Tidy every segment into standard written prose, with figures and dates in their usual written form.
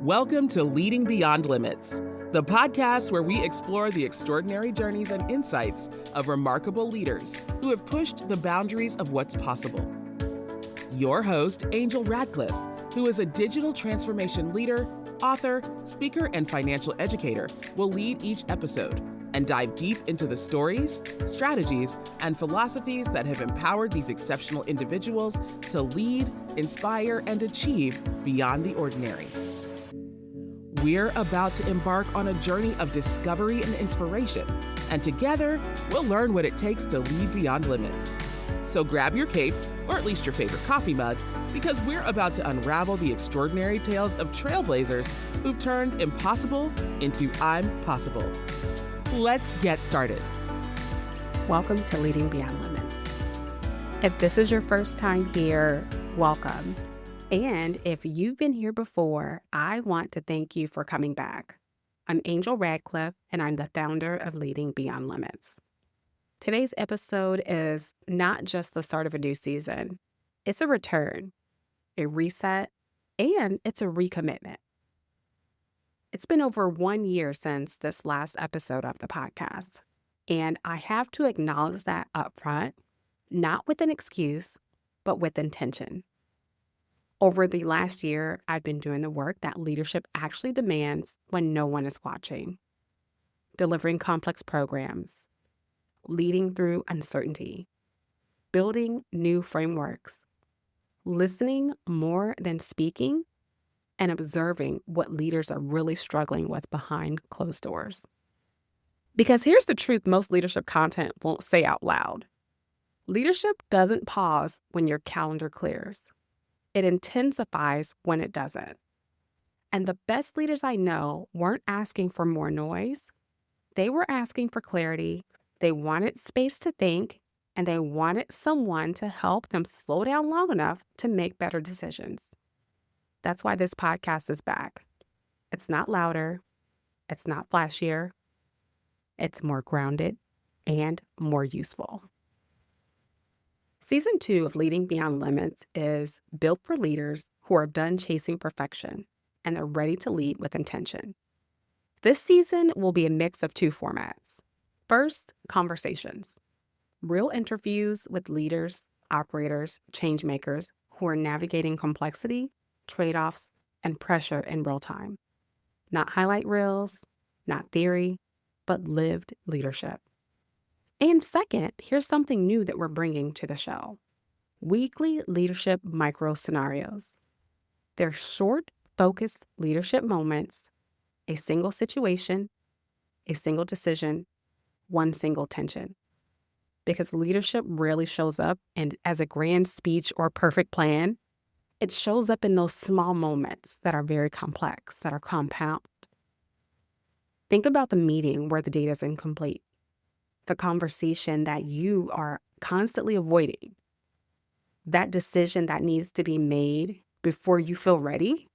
Welcome to Leading Beyond Limits, the podcast where we explore the extraordinary journeys and insights of remarkable leaders who have pushed the boundaries of what's possible. Your host, Angel Radcliffe, who is a digital transformation leader, author, speaker, and financial educator, will lead each episode and dive deep into the stories, strategies, and philosophies that have empowered these exceptional individuals to lead, inspire, and achieve beyond the ordinary. We're about to embark on a journey of discovery and inspiration, and together, we'll learn what it takes to lead beyond limits. So grab your cape, or at least your favorite coffee mug, because we're about to unravel the extraordinary tales of trailblazers who've turned impossible into I'm possible. Let's get started. Welcome to Leading Beyond Limits. If this is your first time here, welcome. And if you've been here before, I want to thank you for coming back. I'm Angel Radcliffe, and I'm the founder of Leading Beyond Limits. Today's episode is not just the start of a new season. It's a return, a reset, and it's a recommitment. It's been over 1 year since this last episode of the podcast, and I have to acknowledge that up front, not with an excuse, but with intention. Over the last year, I've been doing the work that leadership actually demands when no one is watching, delivering complex programs, leading through uncertainty, building new frameworks, listening more than speaking, and observing what leaders are really struggling with behind closed doors. Because here's the truth most leadership content won't say out loud. Leadership doesn't pause when your calendar clears. It intensifies when it doesn't. And the best leaders I know weren't asking for more noise. They were asking for clarity. They wanted space to think, and they wanted someone to help them slow down long enough to make better decisions. That's why this podcast is back. It's not louder. It's not flashier. It's more grounded and more useful. Season 2 of Leading Beyond Limits is built for leaders who are done chasing perfection and they're ready to lead with intention. This season will be a mix of 2 formats. First, conversations. Real interviews with leaders, operators, change makers who are navigating complexity, trade-offs, and pressure in real time. Not highlight reels, not theory, but lived leadership. And second, here's something new that we're bringing to the show. Weekly leadership micro scenarios. They're short, focused leadership moments, a single situation, a single decision, one single tension. Because leadership rarely shows up and as a grand speech or perfect plan. It shows up in those small moments that are very complex, that are compound. Think about the meeting where the data is incomplete, the conversation that you are constantly avoiding, that decision that needs to be made before you feel ready.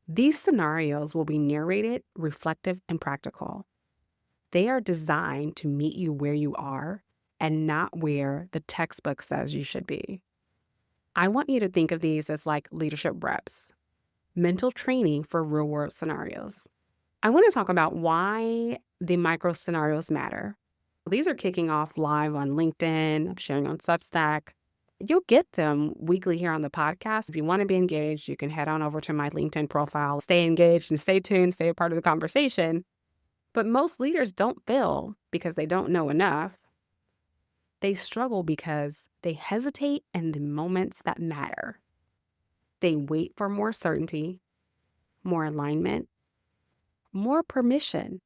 These scenarios will be narrated, reflective, and practical. They are designed to meet you where you are and not where the textbook says you should be. I want you to think of these as like leadership reps, mental training for real-world scenarios. I want to talk about why the micro scenarios matter. These are kicking off live on LinkedIn, I'm sharing on Substack. You'll get them weekly here on the podcast. If you want to be engaged, you can head on over to my LinkedIn profile, stay engaged and stay tuned, stay a part of the conversation. But most leaders don't fail because they don't know enough. They struggle because they hesitate in the moments that matter. They wait for more certainty, more alignment, more permission.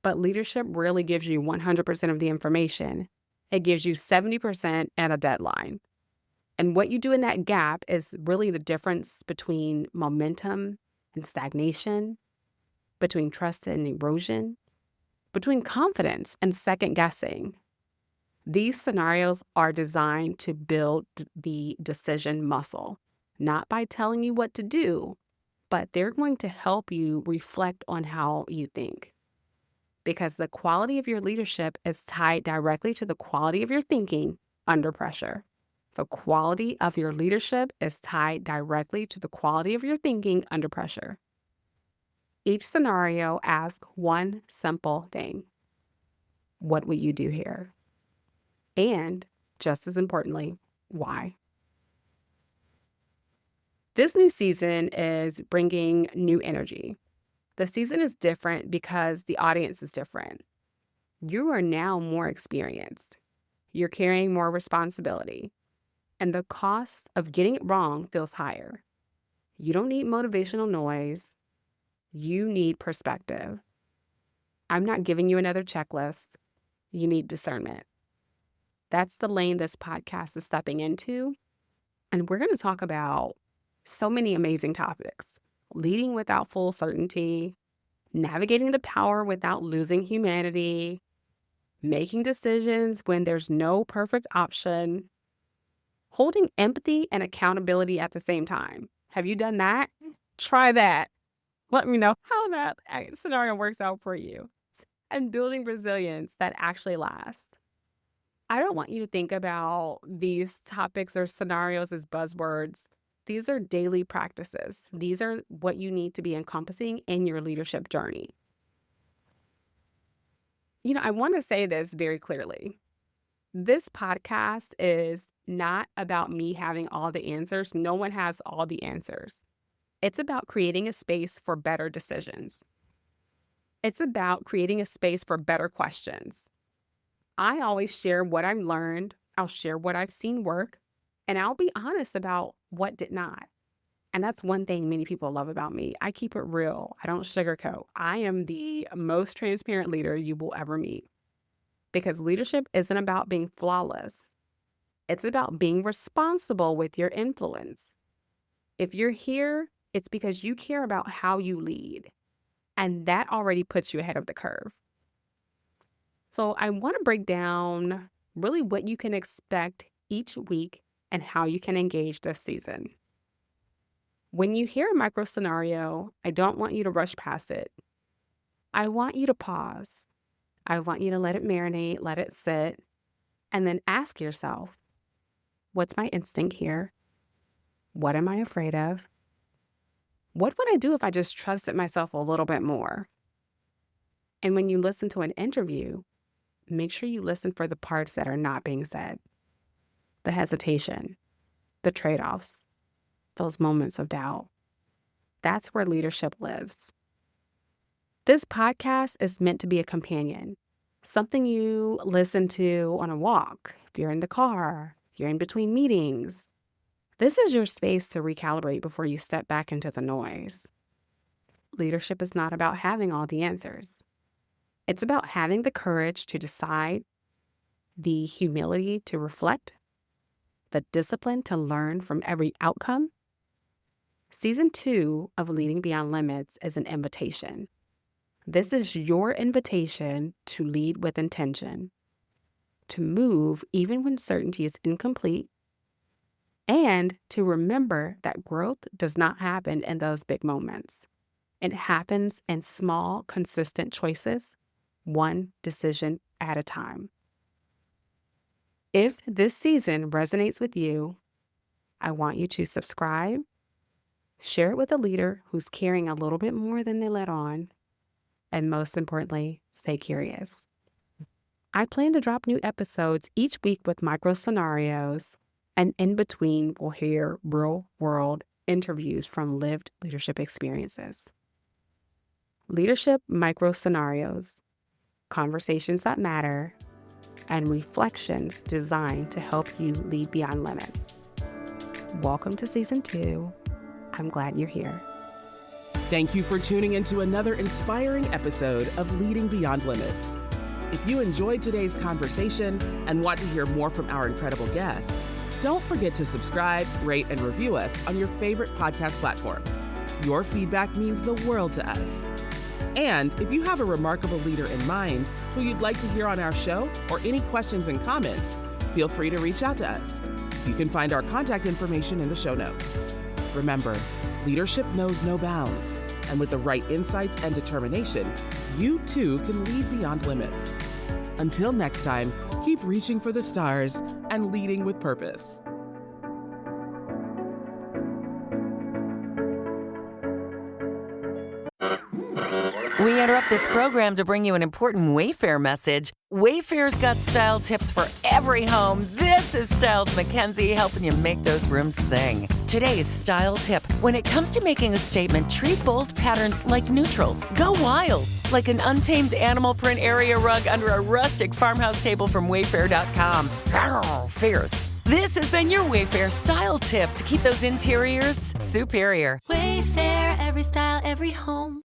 But leadership rarely gives you 100% of the information. It gives you 70% and a deadline. And what you do in that gap is really the difference between momentum and stagnation, between trust and erosion, between confidence and second guessing. These scenarios are designed to build the decision muscle, not by telling you what to do, but they're going to help you reflect on how you think. Because the quality of your leadership is tied directly to the quality of your thinking under pressure. The quality of your leadership is tied directly to the quality of your thinking under pressure. Each scenario asks one simple thing. What would you do here? And just as importantly, why? This new season is bringing new energy. The season is different because the audience is different. You are now more experienced. You're carrying more responsibility, and the cost of getting it wrong feels higher. You don't need motivational noise. You need perspective. I'm not giving you another checklist. You need discernment. That's the lane this podcast is stepping into. And we're going to talk about so many amazing topics: leading without full certainty, navigating the power without losing humanity, making decisions when there's no perfect option, holding empathy and accountability at the same time. Have you done that? Try that. Let me know how that scenario works out for you. And building resilience that actually lasts. I don't want you to think about these topics or scenarios as buzzwords. These are daily practices. These are what you need to be encompassing in your leadership journey. I want to say this very clearly. This podcast is not about me having all the answers. No one has all the answers. It's about creating a space for better decisions. It's about creating a space for better questions. I always share what I've learned. I'll share what I've seen work, and I'll be honest about what did not. And that's one thing many people love about me. I keep it real. I don't sugarcoat. I am the most transparent leader you will ever meet, because leadership isn't about being flawless. It's about being responsible with your influence. If you're here, it's because you care about how you lead, and that already puts you ahead of the curve. So I want to break down really what you can expect each week and how you can engage this season. When you hear a micro scenario, I don't want you to rush past it. I want you to pause. I want you to let it marinate, let it sit, and then ask yourself, what's my instinct here? What am I afraid of? What would I do if I just trusted myself a little bit more? And when you listen to an interview, make sure you listen for the parts that are not being said. The hesitation, the trade-offs, those moments of doubt. That's where leadership lives. This podcast is meant to be a companion, something you listen to on a walk, if you're in the car, if you're in between meetings. This is your space to recalibrate before you step back into the noise. Leadership is not about having all the answers. It's about having the courage to decide, the humility to reflect, the discipline to learn from every outcome. Season 2 of Leading Beyond Limits is an invitation. This is your invitation to lead with intention, to move even when certainty is incomplete, and to remember that growth does not happen in those big moments. It happens in small, consistent choices, one decision at a time. If this season resonates with you, I want you to subscribe, share it with a leader who's caring a little bit more than they let on, and most importantly, stay curious. I plan to drop new episodes each week with micro scenarios, and in between, we'll hear real-world interviews from lived leadership experiences. Leadership micro scenarios, conversations that matter, and reflections designed to help you lead beyond limits. Welcome to Season 2. I'm glad you're here. Thank you for tuning into another inspiring episode of Leading Beyond Limits. If you enjoyed today's conversation and want to hear more from our incredible guests, don't forget to subscribe, rate, and review us on your favorite podcast platform. Your feedback means the world to us. And if you have a remarkable leader in mind who you'd like to hear on our show, or any questions and comments, feel free to reach out to us. You can find our contact information in the show notes. Remember, leadership knows no bounds, and with the right insights and determination, you too can lead beyond limits. Until next time, keep reaching for the stars and leading with purpose. We interrupt this program to bring you an important Wayfair message. Wayfair's got style tips for every home. This is Styles Mackenzie helping you make those rooms sing. Today's style tip. When it comes to making a statement, treat bold patterns like neutrals. Go wild, like an untamed animal print area rug under a rustic farmhouse table from Wayfair.com. Arr, fierce. This has been your Wayfair style tip to keep those interiors superior. Wayfair, every style, every home.